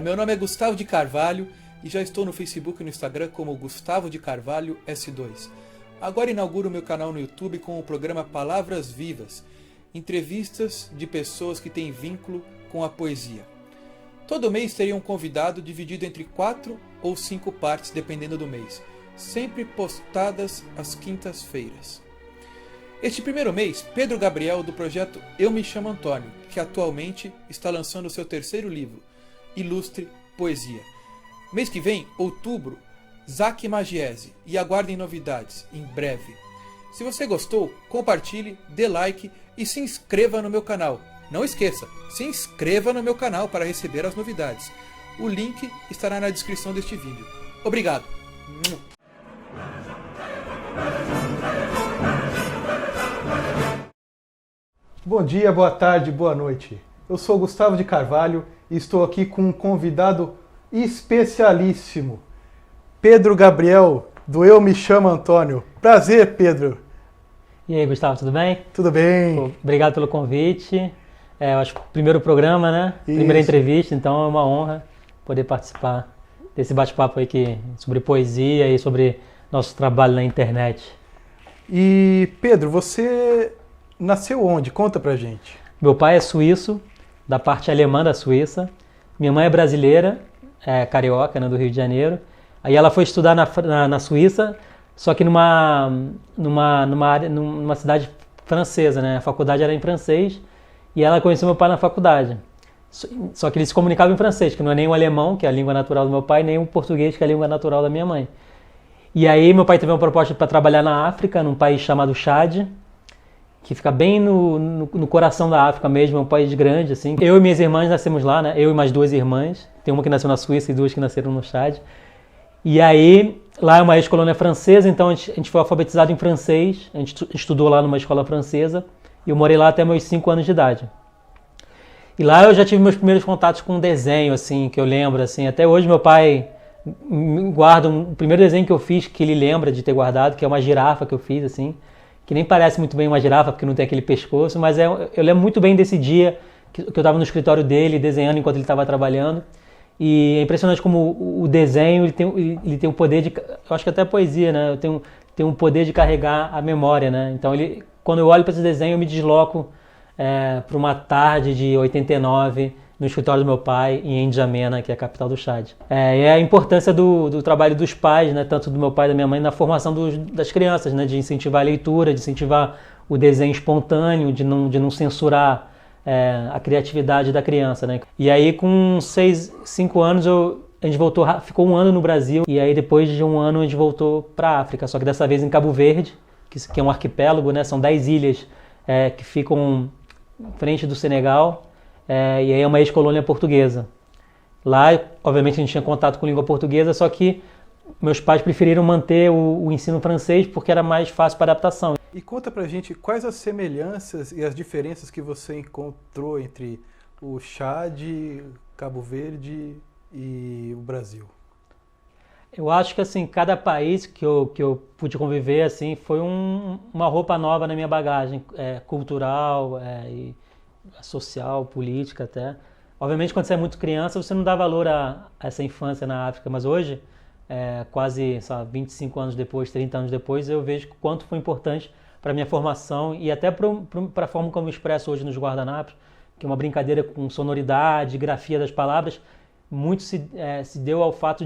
Meu nome é Gustavo de Carvalho e já estou no Facebook e no Instagram como Gustavo de Carvalho S2. Agora inauguro meu canal no YouTube com o programa Palavras Vivas, entrevistas de pessoas que têm vínculo com a poesia. Todo mês teria um convidado dividido entre 4 ou 5 partes, dependendo do mês, sempre postadas às quintas-feiras. Este primeiro mês, Pedro Gabriel, do projeto Eu Me Chamo Antônio, que atualmente está lançando o seu terceiro livro, Ilustre Poesia. Mês que vem, outubro, Zac Magiese, e aguardem novidades, em breve. Se você gostou, compartilhe, dê like e se inscreva no meu canal. Não esqueça, se inscreva no meu canal para receber as novidades. O link estará na descrição deste vídeo. Obrigado! Bom dia, boa tarde, boa noite. Eu sou Gustavo de Carvalho e estou aqui com um convidado especialíssimo, Pedro Gabriel, do Eu Me Chamo Antônio. Prazer, Pedro. E aí, Gustavo, tudo bem? Tudo bem. Pô, obrigado pelo convite. Eu acho que primeiro programa, né? Isso. Primeira entrevista, então é uma honra poder participar desse bate-papo aí sobre poesia e sobre nosso trabalho na internet. E, Pedro, você nasceu onde? Conta pra gente. Meu pai é suíço, da parte alemã da Suíça. Minha mãe é brasileira, carioca, né, do Rio de Janeiro. Aí ela foi estudar na Suíça, só que numa cidade francesa, né? A faculdade era em francês e ela conheceu meu pai na faculdade. Só que eles se comunicavam em francês, que não é nem o alemão, que é a língua natural do meu pai, nem o português, que é a língua natural da minha mãe. E aí meu pai teve uma proposta para trabalhar na África, num país chamado Chad, que fica bem no coração da África mesmo, é um país grande, assim. Eu e minhas irmãs nascemos lá, né? Eu e mais 2 irmãs. Tem uma que nasceu na Suíça e 2 que nasceram no Chad. E aí, lá é uma ex-colônia francesa, então a gente foi alfabetizado em francês. A gente estudou lá numa escola francesa. E eu morei lá até meus 5 anos de idade. E lá eu já tive meus primeiros contatos com desenho, assim, que eu lembro, assim. Até hoje meu pai guarda o primeiro desenho que eu fiz, que ele lembra de ter guardado, que é uma girafa que eu fiz, assim. Que nem parece muito bem uma girafa, porque não tem aquele pescoço, mas eu lembro muito bem desse dia que eu estava no escritório dele, desenhando enquanto ele estava trabalhando. E é impressionante como o desenho ele tem um poder de... Eu acho que até a poesia, né? Tem um poder de carregar a memória, né? Então, quando eu olho para esse desenho, eu me desloco para uma tarde de 89, no escritório do meu pai, em N'Djamena, que é a capital do Chad. E a importância do trabalho dos pais, né, tanto do meu pai e da minha mãe, na formação das crianças, né, de incentivar a leitura, de incentivar o desenho espontâneo, de não censurar a criatividade da criança. Né. E aí, com 5 anos, a gente ficou 1 ano no Brasil, e aí depois de 1 ano a gente voltou para a África, só que dessa vez em Cabo Verde, que é um arquipélago, né, são 10 ilhas que ficam em frente do Senegal. E aí é uma ex-colônia portuguesa. Lá, obviamente, a gente tinha contato com língua portuguesa, só que meus pais preferiram manter o ensino francês porque era mais fácil para adaptação. E conta pra gente quais as semelhanças e as diferenças que você encontrou entre o Chad, Cabo Verde e o Brasil. Eu acho que, assim, cada país que eu pude conviver, assim, foi uma roupa nova na minha bagagem, cultural, e social, política até. Obviamente, quando você é muito criança, você não dá valor a essa infância na África, mas hoje, quase 25 anos depois, 30 anos depois, eu vejo o quanto foi importante para a minha formação e até para a forma como eu me expresso hoje nos guardanapos, que é uma brincadeira com sonoridade, grafia das palavras, muito se deu ao fato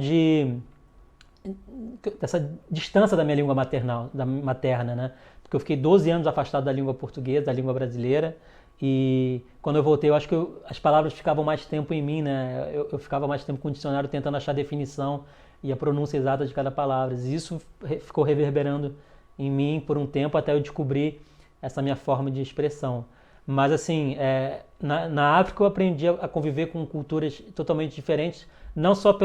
dessa distância da minha língua materna, né? Porque eu fiquei 12 anos afastado da língua portuguesa, da língua brasileira. E quando eu voltei, eu acho que as palavras ficavam mais tempo em mim, né? Eu ficava mais tempo com o dicionário tentando achar a definição e a pronúncia exata de cada palavra. E isso ficou reverberando em mim por um tempo até eu descobrir essa minha forma de expressão. Mas assim, na África eu aprendi a conviver com culturas totalmente diferentes, não só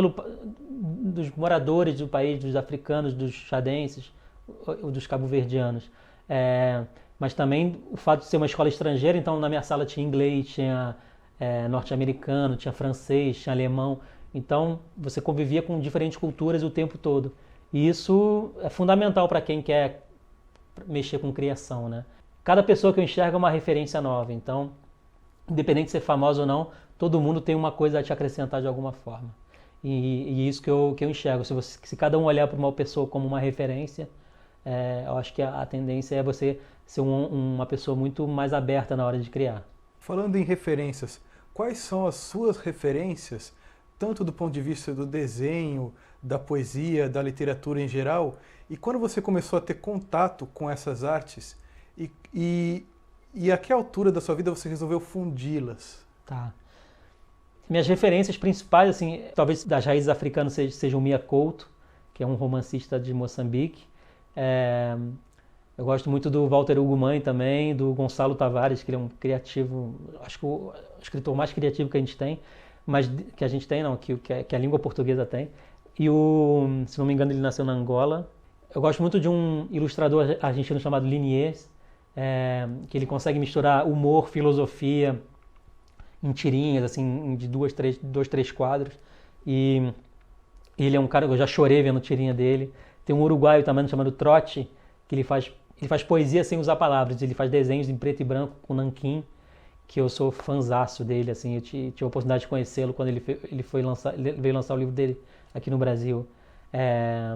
dos moradores do país, dos africanos, dos chadenses, ou dos cabo-verdianos. Mas também o fato de ser uma escola estrangeira, então na minha sala tinha inglês, tinha norte-americano, tinha francês, tinha alemão. Então você convivia com diferentes culturas o tempo todo. E isso é fundamental para quem quer mexer com criação, né? Cada pessoa que eu enxergo é uma referência nova. Então, independente de ser famosa ou não, todo mundo tem uma coisa a te acrescentar de alguma forma. E isso que eu enxergo. Se cada um olhar para uma pessoa como uma referência, eu acho que a tendência é você ser uma pessoa muito mais aberta na hora de criar. Falando em referências, quais são as suas referências, tanto do ponto de vista do desenho, da poesia, da literatura em geral, e quando você começou a ter contato com essas artes, e a que altura da sua vida você resolveu fundi-las? Tá. Minhas referências principais, assim, talvez das raízes africanas seja o Mia Couto, que é um romancista de Moçambique. Eu gosto muito do Walter Hugo Mãe também, do Gonçalo Tavares, que ele é um criativo, acho que o escritor mais criativo que a gente tem, mas que a gente tem não, que a língua portuguesa tem. E se não me engano, ele nasceu na Angola. Eu gosto muito de um ilustrador argentino chamado Liniers, que ele consegue misturar humor, filosofia em tirinhas, assim, de dois, três quadros. E ele é um cara que eu já chorei vendo tirinha dele. Tem um uruguaio também chamado Trotti, que ele faz poesia sem usar palavras. Ele faz desenhos em preto e branco com nanquim, que eu sou fanzaço dele, assim. Eu tive a oportunidade de conhecê-lo quando ele veio lançar o livro dele aqui no Brasil.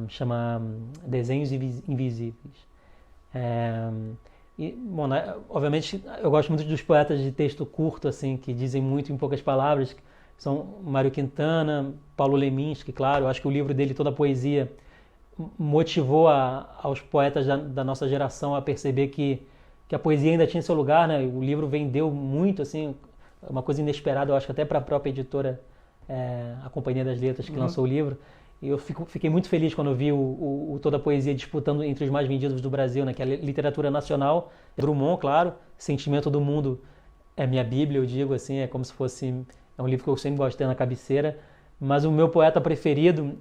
Chama Desenhos Invisíveis. Bom, obviamente, eu gosto muito dos poetas de texto curto, assim, que dizem muito em poucas palavras. São Mário Quintana, Paulo Leminski, claro. Eu acho que o livro dele, toda a poesia, motivou aos poetas da nossa geração a perceber que a poesia ainda tinha seu lugar, né? O livro vendeu muito, assim, uma coisa inesperada, eu acho que até para a própria editora, a Companhia das Letras, que lançou o livro. E eu fiquei muito feliz quando eu vi toda a poesia disputando entre os mais vendidos do Brasil, né? Que é a literatura nacional. Drummond, claro, Sentimento do Mundo é minha bíblia, eu digo assim, é como se fosse... É um livro que eu sempre gosto de ter na cabeceira. Mas o meu poeta preferido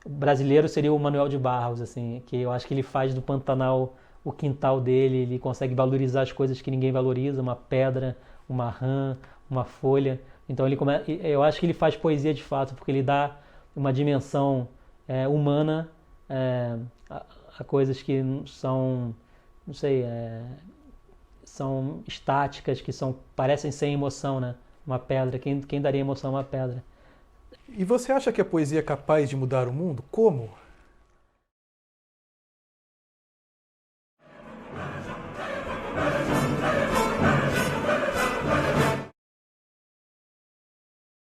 brasileiro seria o Manuel de Barros, assim, que eu acho que ele faz do Pantanal o quintal dele, ele consegue valorizar as coisas que ninguém valoriza, uma pedra, uma rã, uma folha. Então eu acho que ele faz poesia de fato, porque ele dá uma dimensão humana a coisas que são, não sei, são estáticas, que parecem sem emoção, né? Uma pedra, quem daria emoção a uma pedra? E você acha que a poesia é capaz de mudar o mundo? Como?